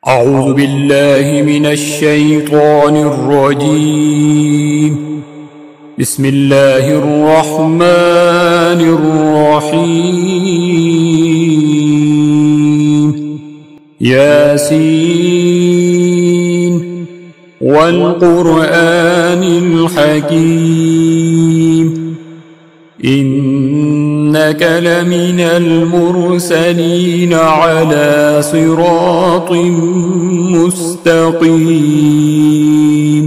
أعوذ بالله من الشيطان الرجيم. بسم الله الرحمن الرحيم. ياسين والقرآن الحكيم إنك لمن المرسلين على صراط مستقيم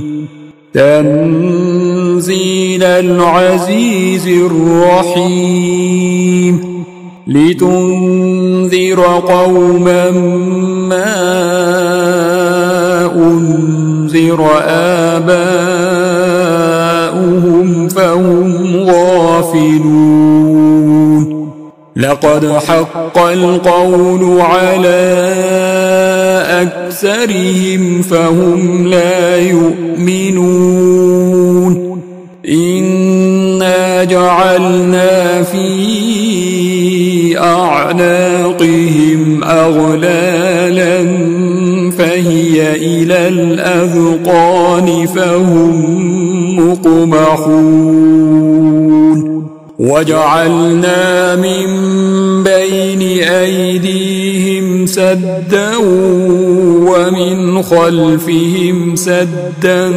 تنزيل العزيز الرحيم لتنذر قوما ما أنذر آباؤهم فهم غافلون لقد حق القول على أكثرهم فهم لا يؤمنون إنا جعلنا في أعناقهم أغلالا فهي إلى الأذقان فهم مقمحون وجعلنا من بين أيديهم سدا ومن خلفهم سدا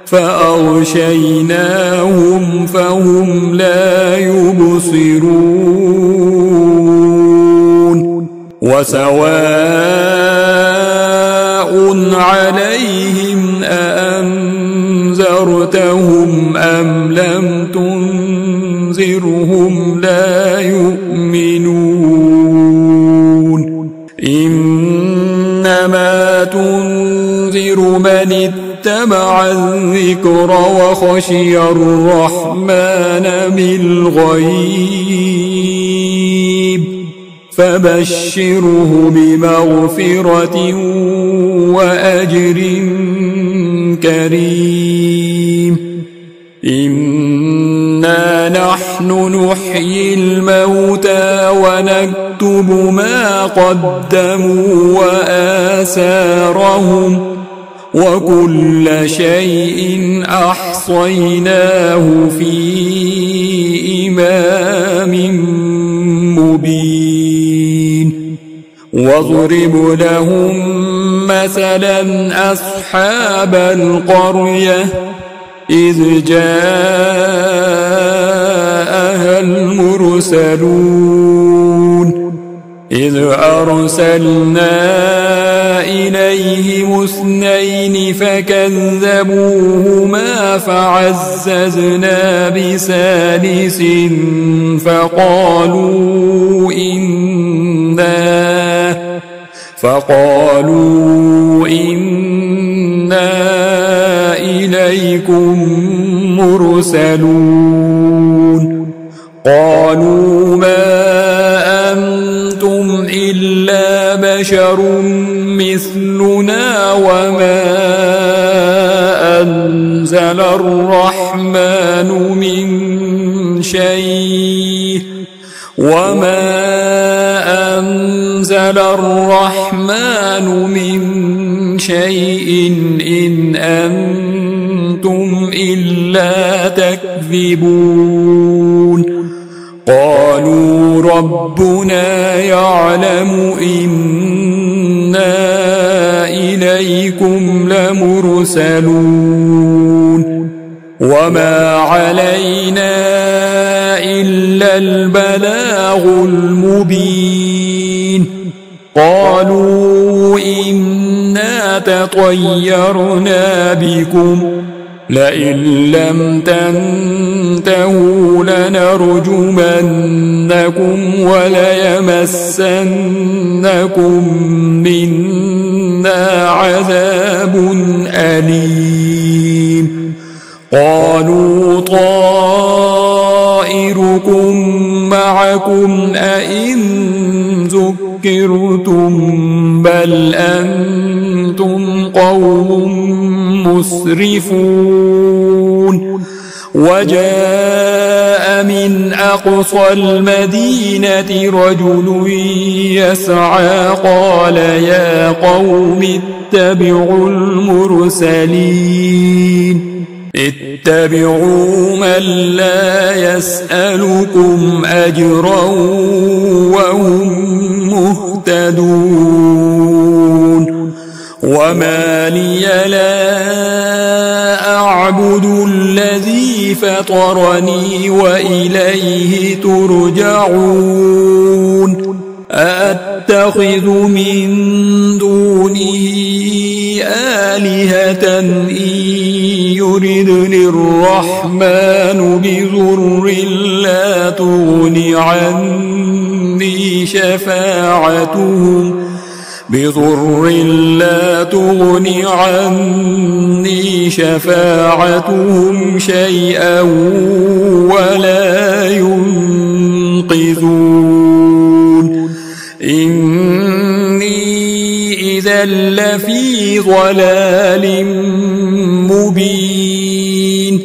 فأغشيناهم فهم لا يبصرون وسواء عليهم أأنذرتهم أم لم تنذرهم لا يؤمنون إنما تنذر من اتبع الذكر وخشي الرحمن بالغيب فبشره بمغفرة وأجر كريم إنا نحن نحيي الموتى ونكتب ما قدموا وآثارهم وكل شيء أحصيناه في إمام مبين واضرب لهم مثلا أصحاب القرية إذ جاءها المرسلون إذ أرسلنا إليهم اثنين فكذبوهما فعززنا بثالث فقالوا إنا إليكم مرسلون قالوا ما أنتم إلا بشر مثلنا وما أنزل الرحمن من شيء إن أنتم إلا تكذبون قالوا ربنا يعلم إنا إليكم لمرسلون وما علينا إلا البلاغ المبين قالوا إنا تطيرنا بكم لئن لم تنتهوا لنرجمنكم وليمسنكم منا عذاب أليم قالوا طائركم معكم أئن ذكرتم بل أنتم قوم مسرفون وجاء من أقصى المدينة رجل يسعى قال يا قوم اتبعوا المرسلين اتبعوا من لا يسألكم أجرا وهم مهتدون وما لي لا أعبد الذي فطرني وإليه ترجعون أأتخذ من دونه آلهة إن يردني الرحمن بضر لا تغن عني شفاعتهم شيئا ولا ينقذون إني إذا لفي ضلال مبين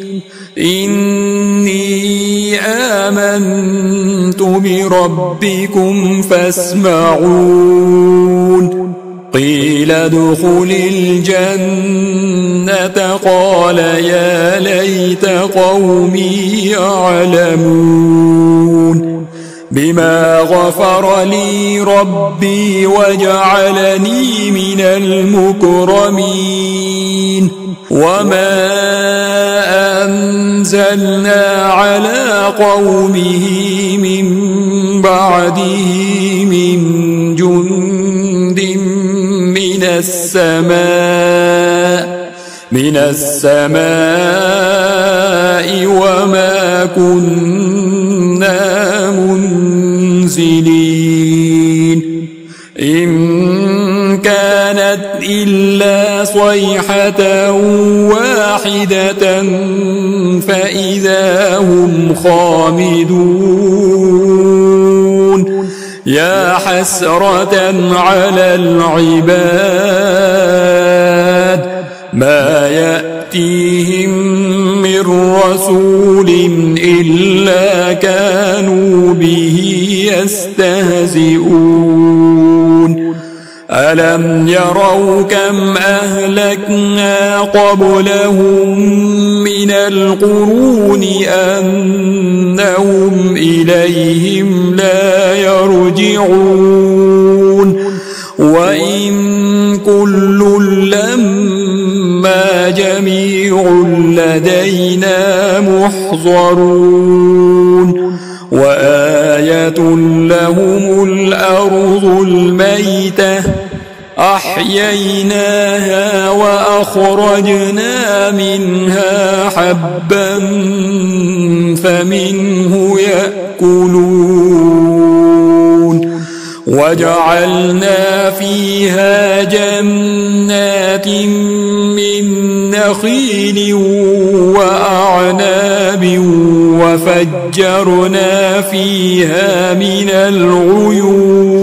إني آمنت بربكم فاسمعون قيل ادخل الجنة قال يا ليت قومي يعلمون بما غفر لي ربي وجعلني من المكرمين وما أنزلنا على قومه من بعده من جند من السماء وما كنا منزلين إن كانت إلا صيحة واحدة فإذا هم خامدون يا حسرة على العباد ما يأتيهم من رسول إلا كانوا به يستهزئون ألم يروا كم أهلكنا قبلهم من القرون أنهم إليهم لا يرجعون وإن كل لما جميع لدينا محضرون وآية لهم الأرض الميتة أحييناها وأخرجنا منها حبا فمنه يأكلون وجعلنا فيها جنات من نخيل وأعناب وفجرنا فيها من العيون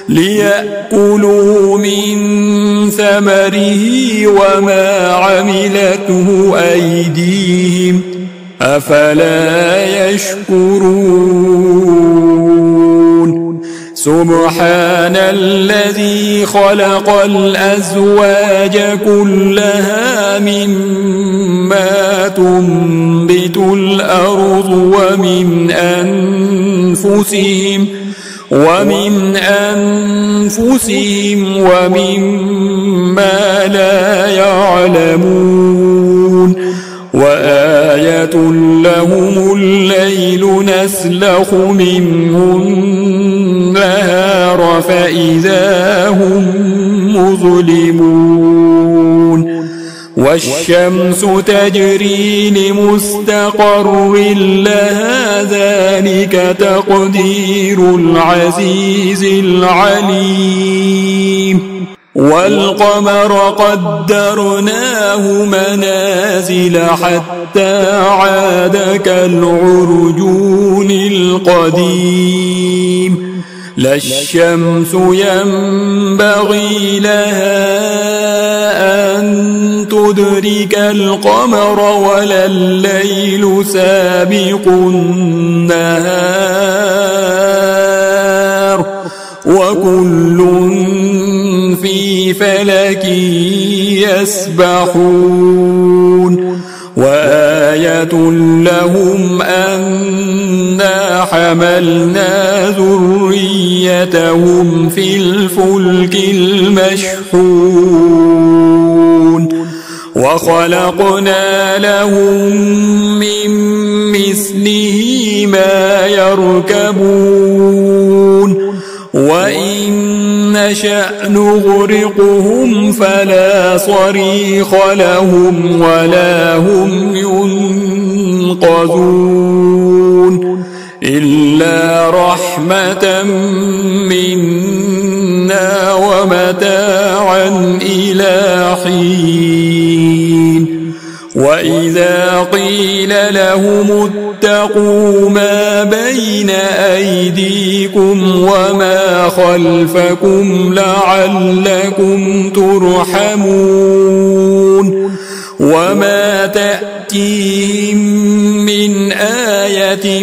ليأكلوا من ثمره وما عملته أيديهم أفلا يشكرون سبحان الذي خلق الأزواج كلها مما تنبت الأرض ومن أنفسهم ومما لا يعلمون وآية لهم الليل نسلخ منه النهار فإذا هم مظلمون والشمس تجري لمستقر لها ذلك تقدير العزيز العليم والقمر قدرناه منازل حتى عاد كالعرجون القديم لا الشمس ينبغي لها أن تدرك القمر ولا الليل سابق النهار وكل في فلك يسبحون وآية لهم أنا حملنا ذريتهم في الفلك المشحون وخلقنا لهم من مثله ما يركبون وإن نشأ نغرقهم فلا صريخ لهم ولا هم ينقذون إلا رحمة منا ومتاعا إلى حين وإذا قيل لهم اتقوا ما بين أيديكم وما خلفكم لعلكم ترحمون وما تأتيهم من آية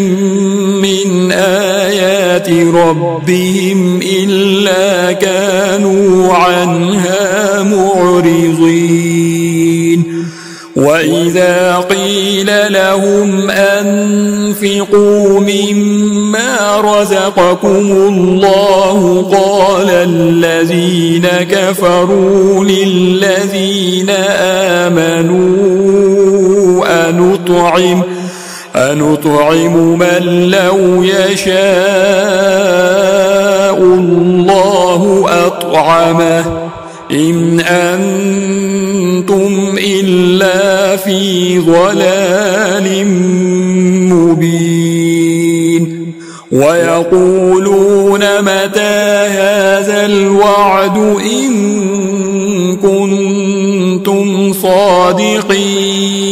من آيات ربهم إلا كانوا عنها معرضين وإذا قيل لهم أنفقوا مما رزقكم الله قال الذين كفروا للذين آمنوا أنطعم من لو يشاء الله أطعمه إن أنتم إلا في ضلال مبين ويقولون متى هذا الوعد إن كنتم صادقين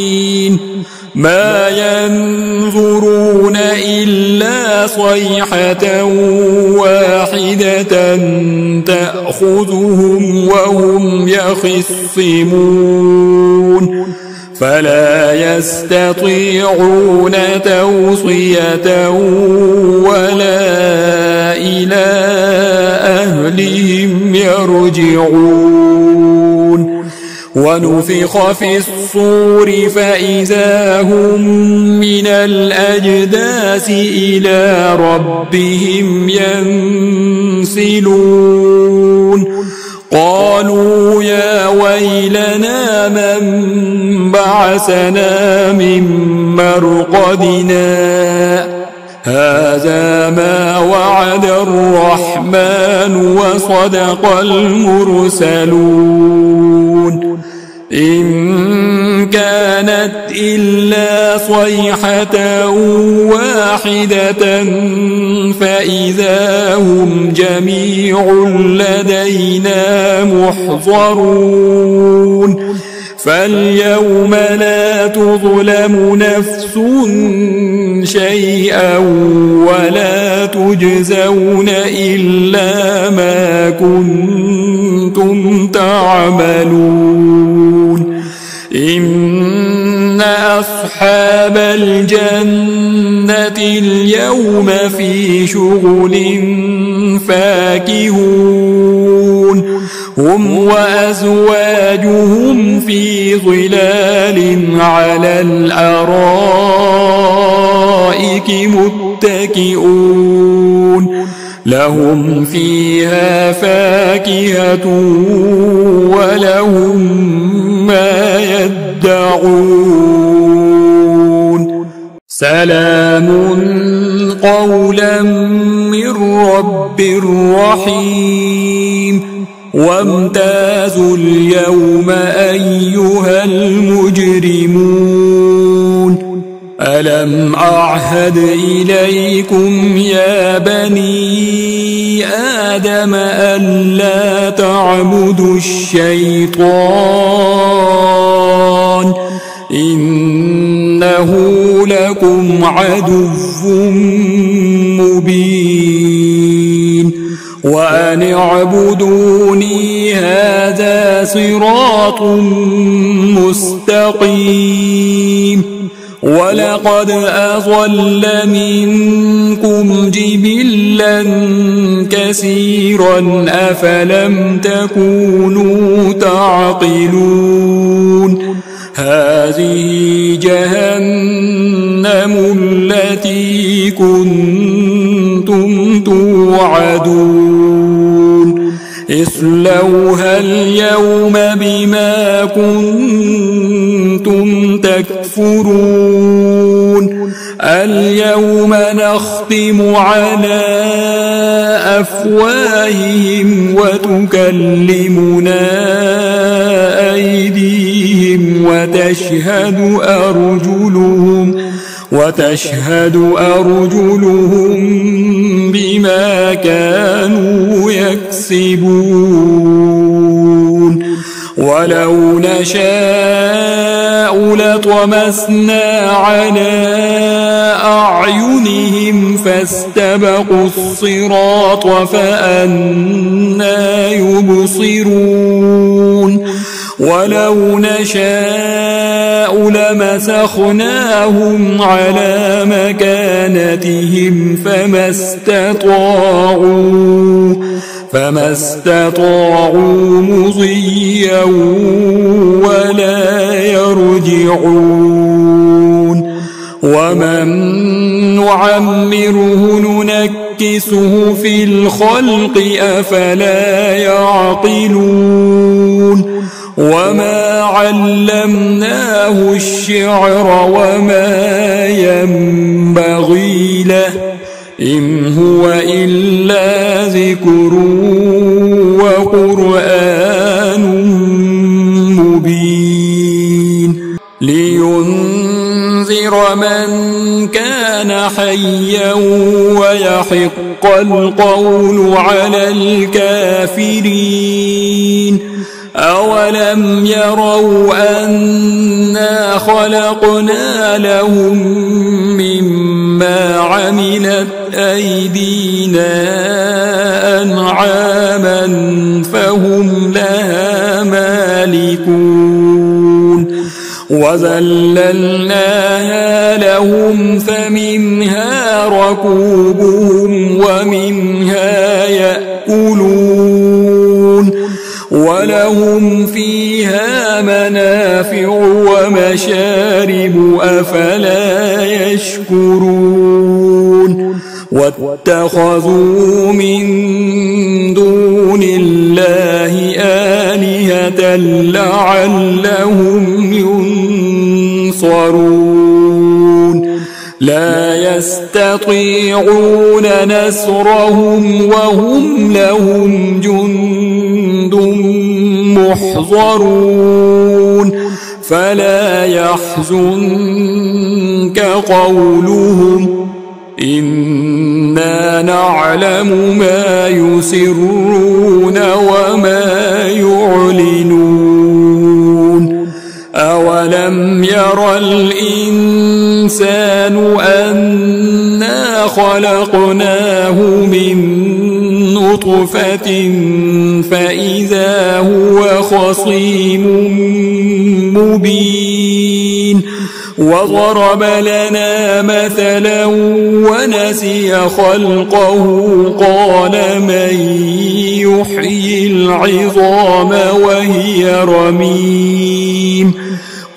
ما ينظرون إلا صيحة واحدة تأخذهم وهم يخصمون فلا يستطيعون توصية ولا إلى أهلهم يرجعون ونفخ في الصور فإذا هم من الأجداث إلى ربهم ينسلون قالوا يا ويلنا من بعثنا من مرقدنا هذا ما وعد الرحمن وصدق المرسلون إن كانت إلا صيحة واحدة فإذا هم جميع لدينا محضرون فاليوم لا تظلم نفس شيئا ولا تجزون إلا ما كنتم تعملون إن أصحاب الجنة اليوم في شغل فاكهون هم وأزواجهم في ظلال على الأرائك متكئون لهم فيها فاكهة ولهم ما يدعون سلام قولا من رب رحيم وامتازوا اليوم أيها المجرمون ألم أعهد إليكم يا بني آدم ألا تعبدوا الشيطان إنه لكم عدو مبين وأن اعبدوني هذا صراط مستقيم ولقد أضل منكم جبلا كثيرا أفلم تكونوا تعقلون هذه جهنم التي كنتم توعدون اصلوها اليوم بما كنتم تكفرون اليوم نختم على أفواههم وتكلمنا أيديهم وتشهد أرجلهم بما كانوا يكسبون ولو نشاء لطمسنا على أعينهم فاستبقوا الصراط فأنى يبصرون ولو نشاء لمسخناهم على مكانتهم فما استطاعوا مضيا ولا يرجعون ومن نعمره ننكسه في الخلق أفلا يعقلون وما علمناه الشعر وما ينبغي له إن هو إلا ذكر وقرآن مبين لينذر من كان حيا ويحق القول على الكافرين أولم يروا أنا خلقنا لهم مما عملت أيدينا أنعاما فهم لها مالكون وذللناها لهم فمنها ركوبهم ومنها يأكلون ولهم فيها منافع ومشارب أفلا يشكرون واتخذوا من دون الله آلهة لعلهم ينصرون لا يستطيعون نصرهم وهم لهم جند محضرون فلا يحزنك قولهم إنا نعلم ما يسرون وما يعلنون أولم ير الإنسان أنا خلقناه من نطفة فإذا هو خصيم مبين وضرب لنا مثلا ونسي خلقه قال من يحيي العظام وهي رميم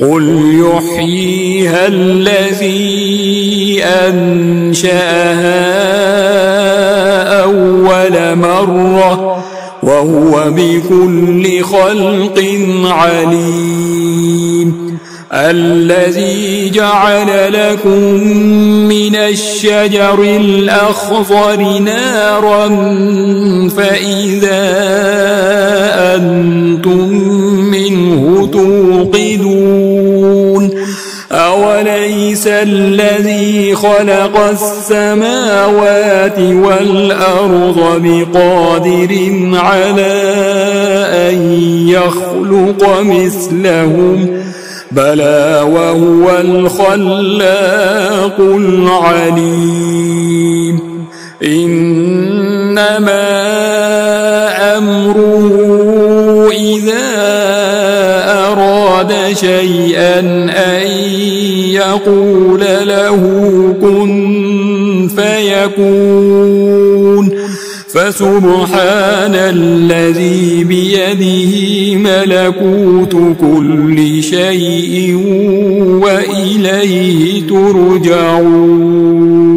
قل يحييها الذي أنشأها أول مرة وهو بكل خلق عليم الذي جعل لكم من الشجر الأخضر نارا فإذا أنتم منه توقدون أوليس الذي خلق السماوات والأرض بقادر على أن يخلق مثلهم بلى وهو الخلاق العليم إن إنما أمره إذا أراد شيئا أن يقول له كن فيكون فسبحان الذي بيده ملكوت كل شيء وإليه ترجعون